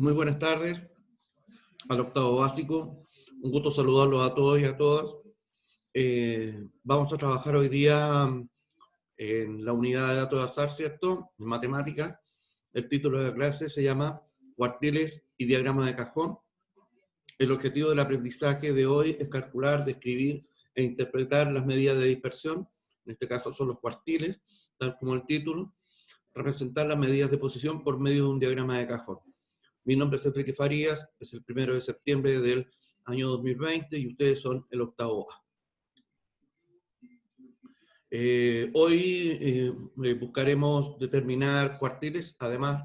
Muy buenas tardes al octavo básico. Un gusto saludarlos a todos y a todas. Vamos a trabajar hoy día en la unidad de datos de azar, ¿cierto? En matemáticas. El título de la clase se llama Cuartiles y diagramas de cajón. El objetivo del aprendizaje de hoy es calcular, describir e interpretar las medidas de dispersión. En este caso son los cuartiles, tal como el título. Representar las medidas de posición por medio de un diagrama de cajón. Mi nombre es Enrique Farías, es el 1 de septiembre del año 2020 y ustedes son el octavo A. Hoy buscaremos determinar cuartiles, además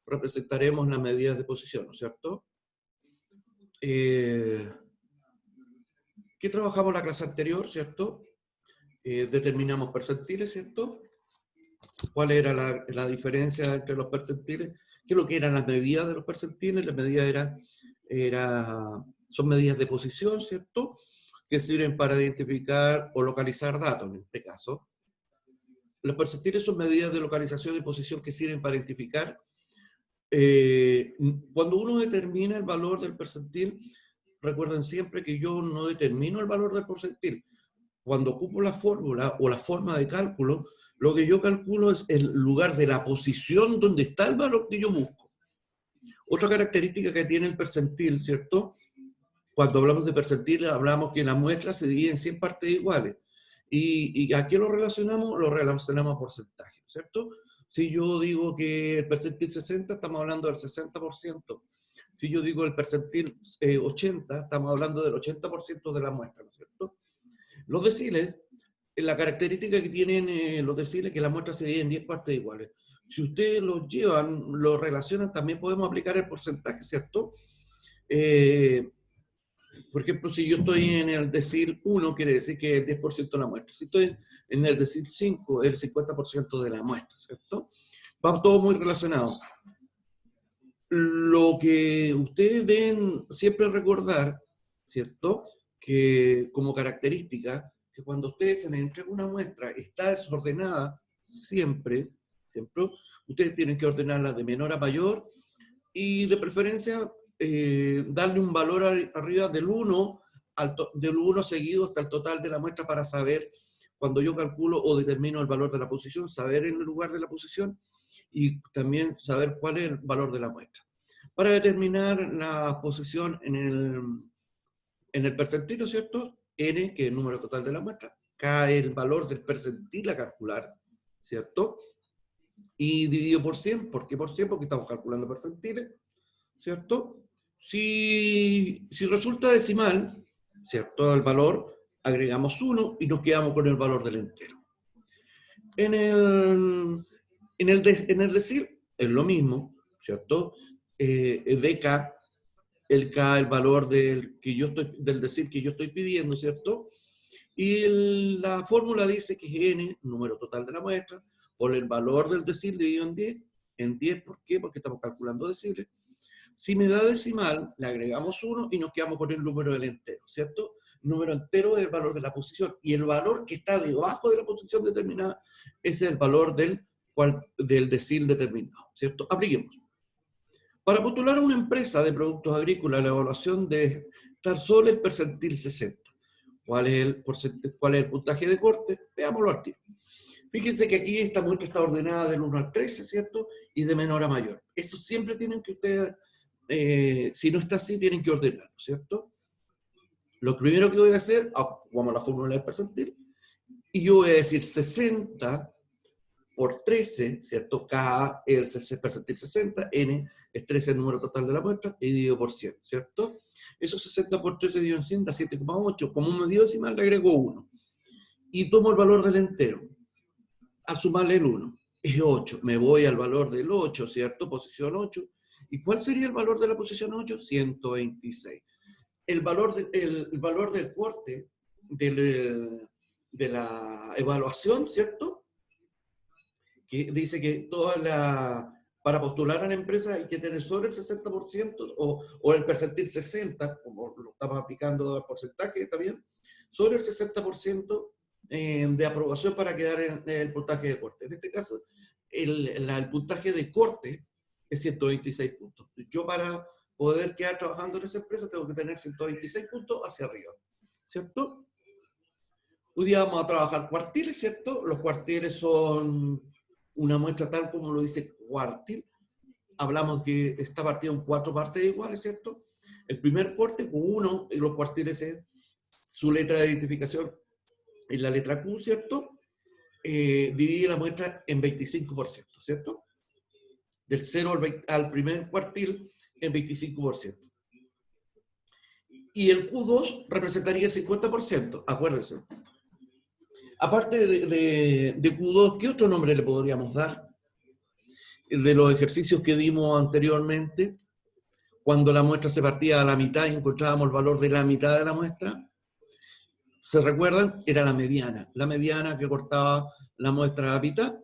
representaremos las medidas de posición, ¿no es cierto? ¿Qué trabajamos en la clase anterior, cierto? Determinamos percentiles, ¿cierto? ¿Cuál era la diferencia entre los percentiles? ¿Qué es lo que eran las medidas de los percentiles? Las medidas son medidas de posición, ¿cierto? Que sirven para identificar o localizar datos, en este caso. Los percentiles son medidas de localización y posición que sirven para identificar. Cuando uno determina el valor del percentil, recuerden siempre que yo no determino el valor del percentil. Cuando ocupo la fórmula o la forma de cálculo, lo que yo calculo es el lugar de la posición donde está el valor que yo busco. Otra característica que tiene el percentil, ¿cierto? Cuando hablamos de percentil, hablamos que la muestra se divide en 100 partes iguales. ¿Y a qué lo relacionamos? Lo relacionamos a porcentaje, ¿cierto? Si yo digo que el percentil 60, estamos hablando del 60%. Si yo digo el percentil 80, estamos hablando del 80% de la muestra, ¿no es cierto? Los deciles, la característica que tienen los deciles es que la muestra se divide en 10 partes iguales. Si ustedes los llevan, lo relacionan, también podemos aplicar el porcentaje, ¿cierto? Por ejemplo, si yo estoy en el decil 1, quiere decir que es 10% de la muestra. Si estoy en el decil 5, es el 50% de la muestra, ¿cierto? Va todo muy relacionado. Lo que ustedes deben siempre recordar, ¿cierto? Que como característica, que cuando ustedes se les entrega una muestra, está desordenada siempre, ustedes tienen que ordenarla de menor a mayor y de preferencia darle un valor arriba del 1, del 1 seguido hasta el total de la muestra para saber, cuando yo calculo o determino el valor de la posición, saber en el lugar de la posición y también saber cuál es el valor de la muestra. Para determinar la posición en el percentil, ¿cierto? N, que es el número total de la muestra, K es el valor del percentil a calcular, ¿cierto? Y dividido por 100, ¿por qué por 100? Porque estamos calculando percentiles, ¿cierto? Si resulta decimal, ¿cierto? El valor, agregamos 1 y nos quedamos con el valor del entero. En el decir es lo mismo, ¿cierto? DK, el K, el valor del decir que yo estoy pidiendo, ¿cierto? Y la fórmula dice que es N, número total de la muestra, por el valor del decil dividido en 10. En 10, ¿por qué? Porque estamos calculando deciles. Si me da decimal, le agregamos 1 y nos quedamos con el número del entero, ¿cierto? El número entero es el valor de la posición, y el valor que está debajo de la posición determinada es el valor del decil determinado, ¿cierto? Apliquemos. Para postular a una empresa de productos agrícolas, la evaluación debe estar sobre el percentil 60. ¿Cuál es el puntaje de corte? Veámoslo al tiro. Fíjense que aquí esta muestra está ordenada del 1 al 13, ¿cierto? Y de menor a mayor. Eso siempre tienen que ustedes, si no está así, tienen que ordenarlo, ¿cierto? Lo primero que voy a hacer, vamos a la fórmula del percentil, y yo voy a decir 60 por 13, ¿cierto? K es el percentil 60, N es 13 el número total de la muestra, y dividido por 100, ¿cierto? Eso 60 por 13 dividido en 100 da 7,8. Como un medio decimal le agrego 1. Y tomo el valor del entero. A sumarle el 1. Es 8. Me voy al valor del 8, ¿cierto? Posición 8. ¿Y cuál sería el valor de la posición 8? 126. El valor del corte de la evaluación, ¿cierto? Que dice que para postular a la empresa hay que tener sobre el 60% o el percentil 60, como lo estamos aplicando al porcentaje, ¿está bien? Sobre el 60% de aprobación para quedar en el puntaje de corte. En este caso, el puntaje de corte es 126 puntos. Yo para poder quedar trabajando en esa empresa tengo que tener 126 puntos hacia arriba, ¿cierto? Hoy día vamos a trabajar cuartiles, ¿cierto? Los cuartiles son una muestra tal como lo dice cuartil. Hablamos que está partida en 4 partes iguales, ¿cierto? El primer corte, Q1, y los cuartiles es su letra de identificación es la letra Q, ¿cierto? Divide la muestra en 25%, ¿cierto? Del 0 al primer cuartil en 25%. Y el Q2 representaría el 50%, acuérdense. Aparte de Q2, ¿qué otro nombre le podríamos dar? El de los ejercicios que dimos anteriormente, cuando la muestra se partía a la mitad y encontrábamos el valor de la mitad de la muestra. ¿Se recuerdan? Era la mediana que cortaba la muestra a la mitad,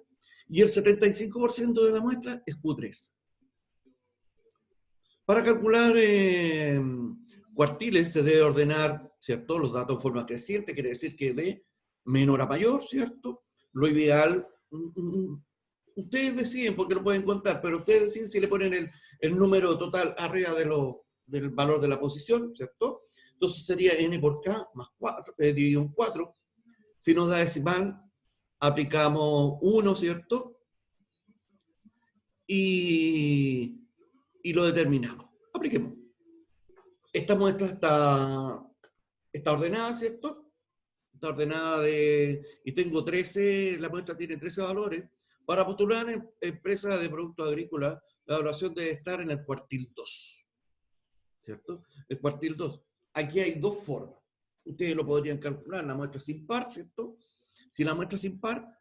y el 75% de la muestra es Q3. Para calcular cuartiles se debe ordenar, ¿cierto?, los datos en forma creciente, quiere decir que de menor a mayor, ¿cierto? Lo ideal, ustedes deciden porque lo pueden contar, pero ustedes deciden si le ponen el número total arriba del valor de la posición, ¿cierto? Entonces sería n por k más 4, dividido en 4. Si nos da decimal, aplicamos 1, ¿cierto? Y lo determinamos. Apliquemos. Esta muestra está ordenada, ¿cierto? Está ordenada y tengo 13, la muestra tiene 13 valores. Para postular en empresa de productos agrícolas, la evaluación debe estar en el cuartil 2, ¿cierto? El cuartil 2. Aquí hay dos formas. Ustedes lo podrían calcular, la muestra es impar, ¿cierto? Si la muestra es impar,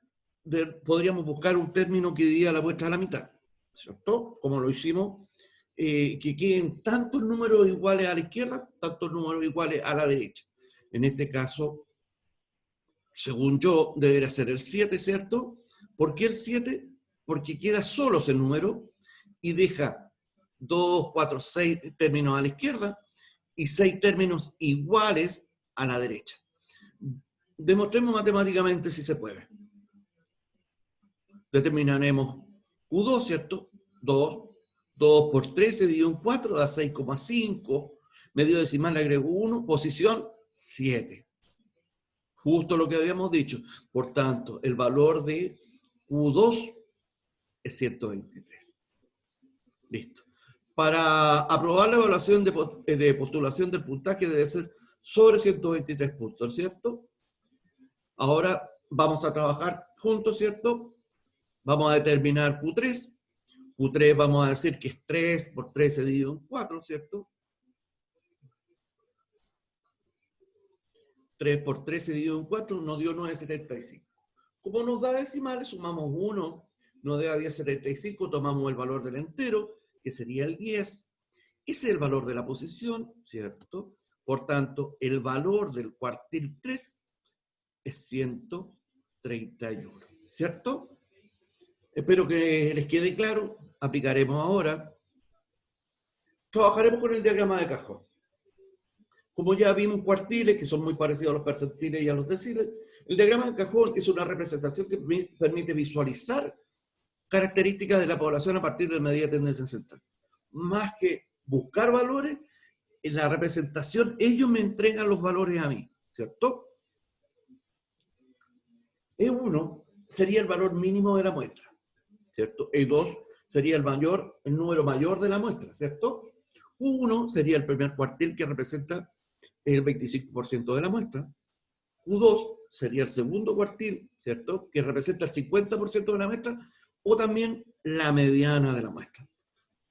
podríamos buscar un término que diga la muestra a la mitad, ¿cierto? Como lo hicimos, que queden tantos números iguales a la izquierda, tantos números iguales a la derecha. En este caso, según yo, debería ser el 7, ¿cierto? ¿Por qué el 7? Porque queda solo ese número y deja 2, 4, 6 términos a la izquierda y 6 términos iguales a la derecha. Demostremos matemáticamente si se puede. Determinaremos Q2, ¿cierto? 2 por 13 dividido en 4 da 6,5. Medio decimal le agrego 1, posición 7. Justo lo que habíamos dicho. Por tanto, el valor de Q2 es 123. Listo. Para aprobar la evaluación de postulación del puntaje debe ser sobre 123 puntos, ¿cierto? Ahora vamos a trabajar juntos, ¿cierto? Vamos a determinar Q3. Q3 vamos a decir que es 3 por 13 dividido en 4, ¿cierto? 3 por 13 dividido en 4 nos dio 9,75. Como nos da decimales, sumamos 1, nos da 10,75, tomamos el valor del entero, que sería el 10. Ese es el valor de la posición, ¿cierto? Por tanto, el valor del cuartil 3 es 131, ¿cierto? Espero que les quede claro. Aplicaremos ahora. Trabajaremos con el diagrama de cajón. Como ya vimos cuartiles, que son muy parecidos a los percentiles y a los deciles, el diagrama de cajón es una representación que permite visualizar características de la población a partir de medida de tendencia central. Más que buscar valores, en la representación ellos me entregan los valores a mí, ¿cierto? E1 sería el valor mínimo de la muestra, ¿cierto? E2 sería el número mayor de la muestra, ¿cierto? Q1 sería el primer cuartil que representa el 25% de la muestra. Q2 sería el segundo cuartil, ¿cierto? Que representa el 50% de la muestra, o también la mediana de la muestra.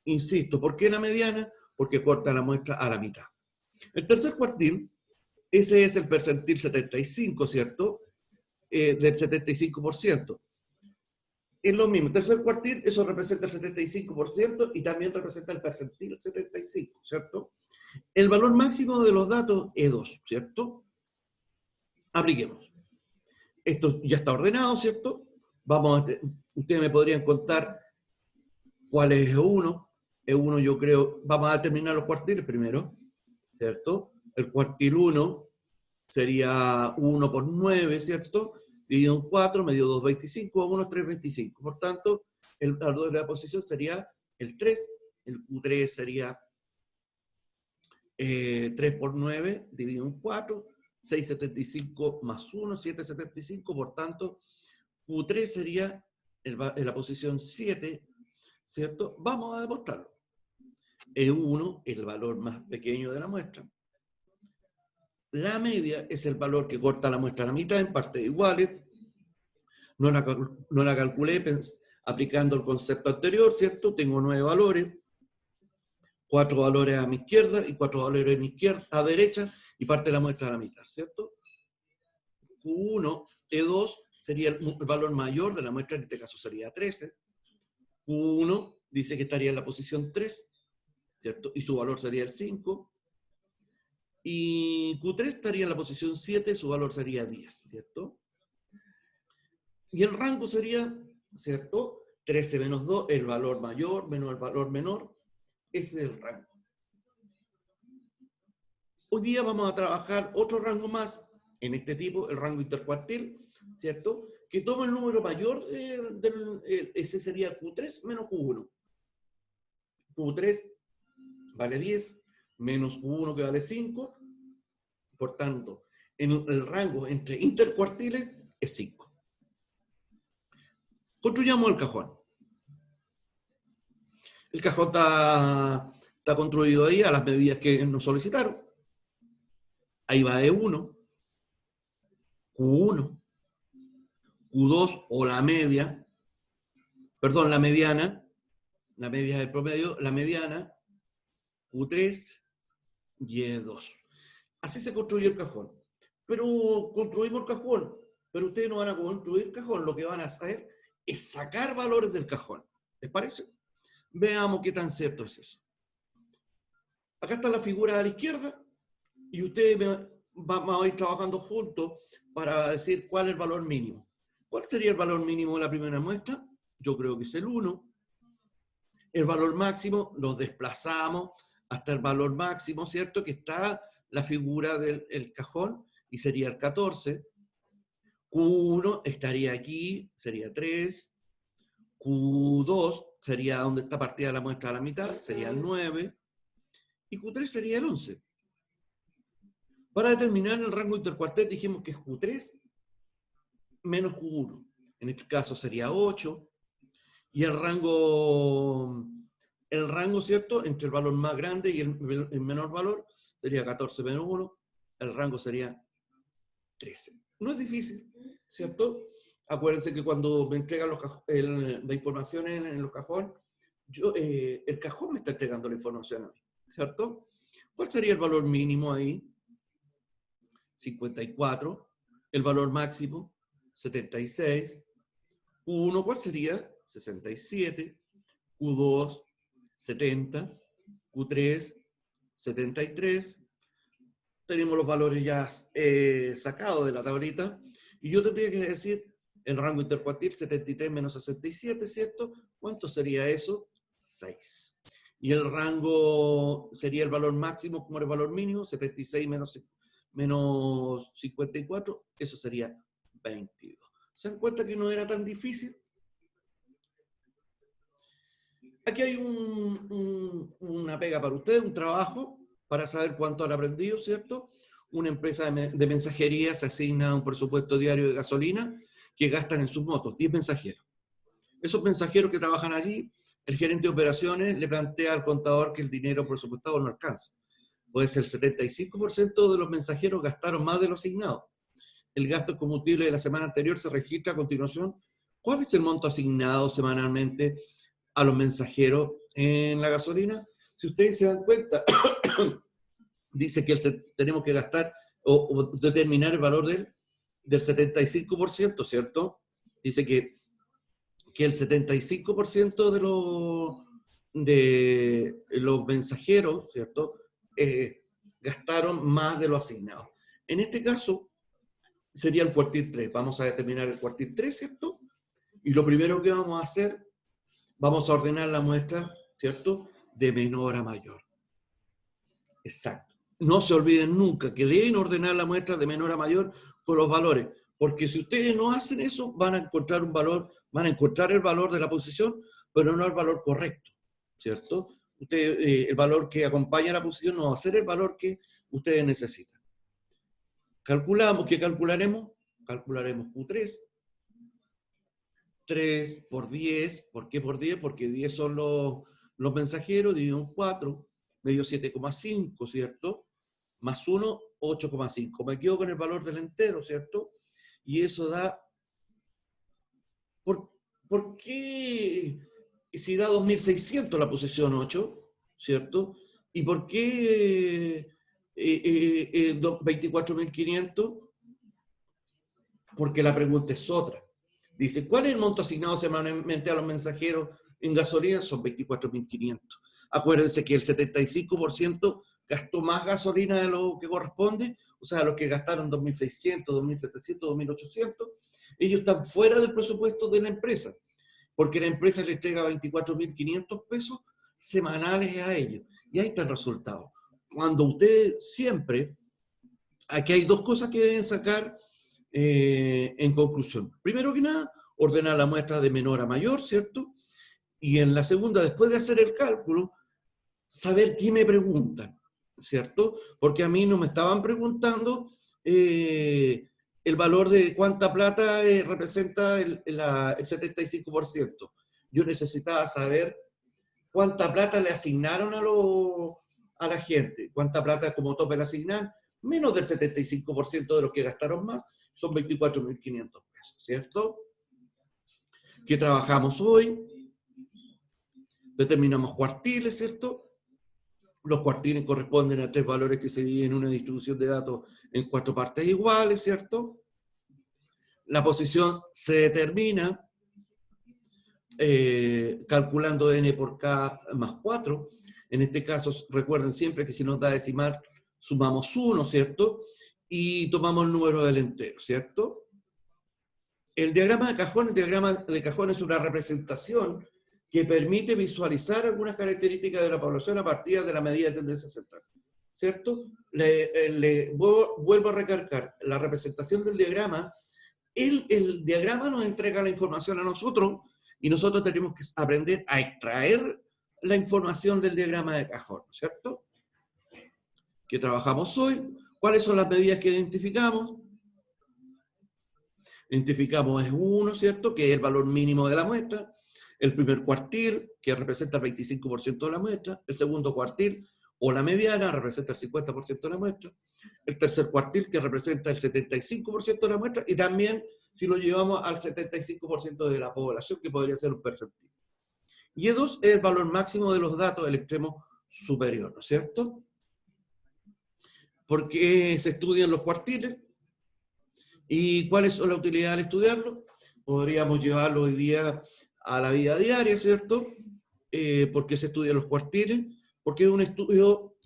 Insisto, ¿por qué la mediana? Porque corta la muestra a la mitad. El tercer cuartil, ese es el percentil 75, ¿cierto? Del 75%. Es lo mismo, el tercer cuartil, eso representa el 75% y también representa el percentil 75, ¿cierto? El valor máximo de los datos es 2, ¿cierto? Apliquemos. Esto ya está ordenado, ¿cierto? Ustedes me podrían contar cuál es E1. E1 yo creo, vamos a determinar los cuartiles primero, ¿cierto? El cuartil 1 sería 1 por 9, ¿cierto? Dividido en 4, me dio 2,25, 1 es 3,25. Por tanto, el valor de la posición sería el 3, el Q3 sería 3 por 9 dividido en 4, 6,75 más 1, 7,75, por tanto, Q3 sería en la posición 7, ¿cierto? Vamos a demostrarlo. E1 es el valor más pequeño de la muestra. La media es el valor que corta la muestra a la mitad en partes iguales. No la calculé aplicando el concepto anterior, ¿cierto? Tengo 9 valores, 4 valores a mi izquierda y 4 valores a mi izquierda, a derecha, y parte la muestra a la mitad, ¿cierto? Q1, E2 sería el valor mayor de la muestra, en este caso sería 13. Q1 dice que estaría en la posición 3, ¿cierto? Y su valor sería el 5. Y Q3 estaría en la posición 7, su valor sería 10, ¿cierto? Y el rango sería, ¿cierto? 13 menos 2, el valor mayor menos el valor menor. Ese es el rango. Hoy día vamos a trabajar otro rango más, en este tipo, el rango intercuartil, ¿cierto? Que toma el número mayor, ese sería Q3 menos Q1. Q3 vale 10, menos Q1 que vale 5. Por tanto, en el rango entre intercuartiles es 5. Construyamos el cajón. El cajón está construido ahí a las medidas que nos solicitaron. Ahí va E1, Q1, Q2 o la media, perdón, la mediana, la media del promedio, la mediana, Q3 y E2. Así se construye el cajón. Pero construimos el cajón, pero ustedes no van a construir cajón, lo que van a hacer es sacar valores del cajón. ¿Les parece? Veamos qué tan cierto es eso. Acá está la figura a la izquierda y ustedes vamos a ir trabajando juntos para decir cuál es el valor mínimo. ¿Cuál sería el valor mínimo de la primera muestra? Yo creo que es el 1. El valor máximo lo desplazamos hasta el valor máximo, ¿cierto? Que está la figura del cajón y sería el 14. Q1 estaría aquí, sería 3. Q2 sería donde está partida la muestra a la mitad, sería el 9. Y Q3 sería el 11. Para determinar el rango intercuartil dijimos que es Q3 menos Q1. En este caso sería 8. Y el rango, ¿cierto? Entre el valor más grande y el menor valor sería 14 menos 1. El rango sería 13. No es difícil, ¿cierto? Acuérdense que cuando me entregan la información en los cajones, el cajón me está entregando la información a mí, ¿cierto? ¿Cuál sería el valor mínimo ahí? 54. El valor máximo, 76. Q1, ¿cuál sería? 67. Q2, 70. Q3, 73. Tenemos los valores ya sacados de la tablita. Y yo tendría que decir el rango intercuartil, 73 menos 67, ¿cierto? ¿Cuánto sería eso? 6. Y el rango sería el valor máximo como el valor mínimo, 76 menos 54, eso sería 22. ¿Se dan cuenta que no era tan difícil? Aquí hay una pega para ustedes, un trabajo para saber cuánto han aprendido, ¿cierto? Una empresa de mensajería se asigna un presupuesto diario de gasolina que gastan en sus motos, 10 mensajeros. Esos mensajeros que trabajan allí, el gerente de operaciones le plantea al contador que el dinero presupuestado no alcanza. Pues el 75% de los mensajeros gastaron más de lo asignado. El gasto en combustible de la semana anterior se registra a continuación. ¿Cuál es el monto asignado semanalmente a los mensajeros en la gasolina? Si ustedes se dan cuenta, dice que tenemos que gastar o determinar el valor del 75%, ¿cierto? Dice que el 75% de los mensajeros, ¿cierto? Gastaron más de lo asignado. En este caso, sería el cuartil 3. Vamos a determinar el cuartil 3, ¿cierto? Y lo primero que vamos a hacer, vamos a ordenar la muestra, ¿cierto? De menor a mayor. Exacto. No se olviden nunca que deben ordenar la muestra de menor a mayor con los valores, porque si ustedes no hacen eso, van a encontrar un valor, van a encontrar el valor de la posición, pero no el valor correcto. ¿cierto? Usted, el valor que acompaña a la posición no va a ser el valor que ustedes necesitan. Calculamos, ¿qué calcularemos? Calcularemos Q3, 3 por 10, ¿por qué por 10? Porque 10 son los mensajeros, dividido en 4, me dio 7,5, ¿cierto? Más 1, 8,5. Me quedo con el valor del entero, ¿cierto? Y eso da... ¿Por qué si da 2.600 la posición 8, ¿cierto? ¿Y por qué 24.500? Porque la pregunta es otra. Dice, ¿cuál es el monto asignado semanalmente a los mensajeros en gasolina? Son 24.500. Acuérdense que el 75% gastó más gasolina de lo que corresponde, o sea, los que gastaron 2.600, 2.700, 2.800, ellos están fuera del presupuesto de la empresa, porque la empresa le entrega 24.500 pesos semanales a ellos. Y ahí está el resultado. Cuando usted siempre, aquí hay dos cosas que deben sacar en conclusión. Primero que nada, ordenar la muestra de menor a mayor, ¿cierto? Y en la segunda, después de hacer el cálculo, saber qué me preguntan, ¿cierto? Porque a mí no me estaban preguntando el valor de cuánta plata representa el 75%. Yo necesitaba saber cuánta plata le asignaron a la gente, cuánta plata como tope le asignan, menos del 75% de los que gastaron más, son 24.500 pesos, ¿cierto? ¿Qué trabajamos hoy? Determinamos cuartiles, ¿cierto? Los cuartiles corresponden a 3 valores que se dividen en una distribución de datos en 4 partes iguales, ¿cierto? La posición se determina calculando n por k más 4. En este caso, recuerden siempre que si nos da decimal, sumamos 1, ¿cierto? Y tomamos el número del entero, ¿cierto? El diagrama de cajón es una representación que permite visualizar algunas características de la población a partir de la medida de tendencia central, ¿cierto? Vuelvo a recalcar, la representación del diagrama, el diagrama nos entrega la información a nosotros y nosotros tenemos que aprender a extraer la información del diagrama de cajón, ¿cierto? ¿Qué trabajamos hoy? ¿Cuáles son las medidas que identificamos? Identificamos es 1, ¿cierto? Que es el valor mínimo de la muestra. El primer cuartil, que representa el 25% de la muestra. El segundo cuartil, o la mediana, representa el 50% de la muestra. El tercer cuartil, que representa el 75% de la muestra. Y también, si lo llevamos al 75% de la población, que podría ser un percentil. Y E2 es el valor máximo de los datos del extremo superior, ¿no es cierto? ¿Por qué se estudian los cuartiles? ¿Y cuáles son las utilidades al estudiarlo? Podríamos llevarlo hoy día a la vida diaria, ¿cierto? ¿Por qué se estudian los cuartiles? Porque es un estudio,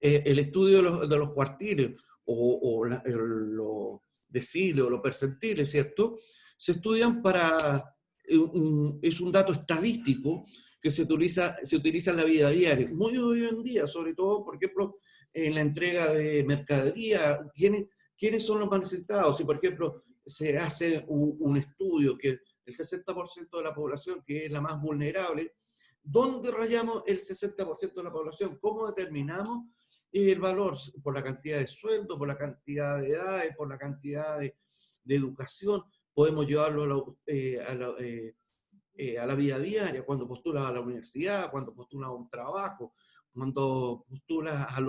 el estudio de los cuartiles, o los deciles, o los percentiles, ¿cierto? Se estudian para, es un dato estadístico que se utiliza en la vida diaria. Muy hoy en día, sobre todo, por ejemplo, en la entrega de mercadería, ¿quiénes son los más necesitados? Si, por ejemplo, se hace un estudio que el 60% de la población, que es la más vulnerable, ¿dónde rayamos el 60% de la población? ¿Cómo determinamos el valor? Por la cantidad de sueldo, por la cantidad de edades, por la cantidad de educación. Podemos llevarlo a la vida diaria, cuando postulas a la universidad, cuando postulas a un trabajo, cuando postulas a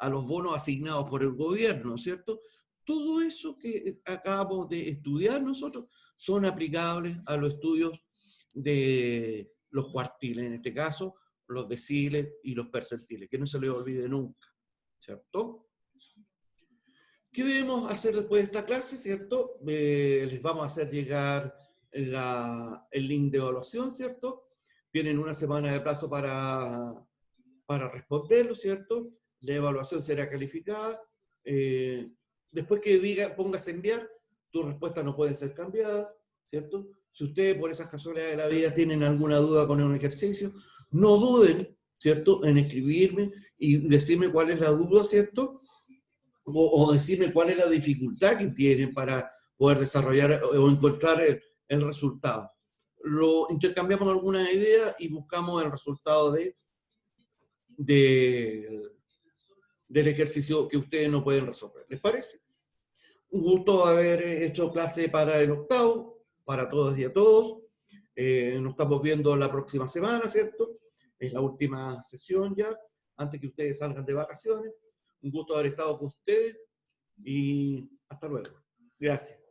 los bonos asignados por el gobierno, ¿cierto? Todo eso que acabamos de estudiar nosotros son aplicables a los estudios de los cuartiles, en este caso, los deciles y los percentiles, que no se les olvide nunca, ¿cierto? ¿Qué debemos hacer después de esta clase, cierto? Les vamos a hacer llegar el link de evaluación, ¿cierto? Tienen una semana de plazo para responderlo, ¿cierto? La evaluación será calificada. Después que pongas enviar, tu respuesta no puede ser cambiada, ¿cierto? Si ustedes por esas casualidades de la vida tienen alguna duda con un ejercicio, no duden, ¿cierto?, en escribirme y decirme cuál es la duda, ¿cierto? O decirme cuál es la dificultad que tienen para poder desarrollar o encontrar el resultado. lo intercambiamos algunas ideas y buscamos el resultado del ejercicio que ustedes no pueden resolver. ¿Les parece? Un gusto haber hecho clase para el octavo, para todas y a todos. Nos estamos viendo la próxima semana, ¿cierto? Es la última sesión ya, antes que ustedes salgan de vacaciones. Un gusto haber estado con ustedes y hasta luego. Gracias.